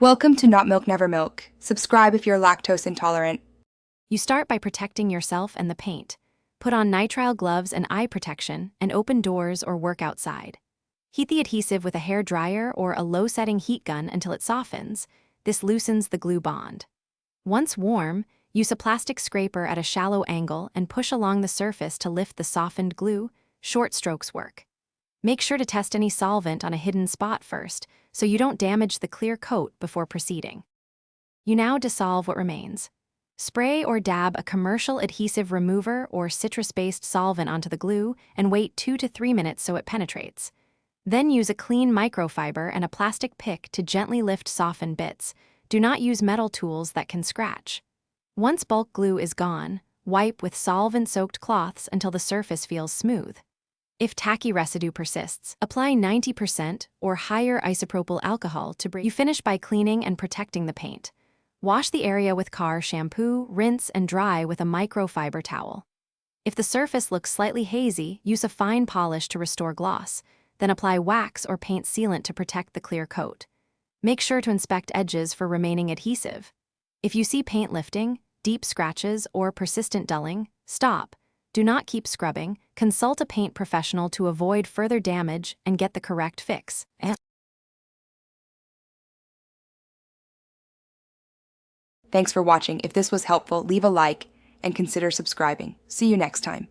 Welcome to Not Milk Never Milk. Subscribe if you're lactose intolerant. You start by protecting yourself and the paint. Put on nitrile gloves and eye protection and open doors or work outside. Heat the adhesive with a hair dryer or a low-setting heat gun until it softens. This loosens the glue bond. Once warm, use a plastic scraper at a shallow angle and push along the surface to lift the softened glue. Short strokes work. Make sure to test any solvent on a hidden spot first, so you don't damage the clear coat before proceeding. You now dissolve what remains. Spray or dab a commercial adhesive remover or citrus-based solvent onto the glue and wait 2 to 3 minutes so it penetrates. Then use a clean microfiber and a plastic pick to gently lift softened bits. Do not use metal tools that can scratch. Once bulk glue is gone, wipe with solvent-soaked cloths until the surface feels smooth. If tacky residue persists, apply 90% or higher isopropyl alcohol to break. You finish by cleaning and protecting the paint. Wash the area with car shampoo, rinse, and dry with a microfiber towel. If the surface looks slightly hazy, use a fine polish to restore gloss. Then apply wax or paint sealant to protect the clear coat. Make sure to inspect edges for remaining adhesive. If you see paint lifting, deep scratches, or persistent dulling, stop. Do not keep scrubbing. Consult a paint professional to avoid further damage and get the correct fix. Thanks for watching. If this was helpful, leave a like and consider subscribing. See you next time.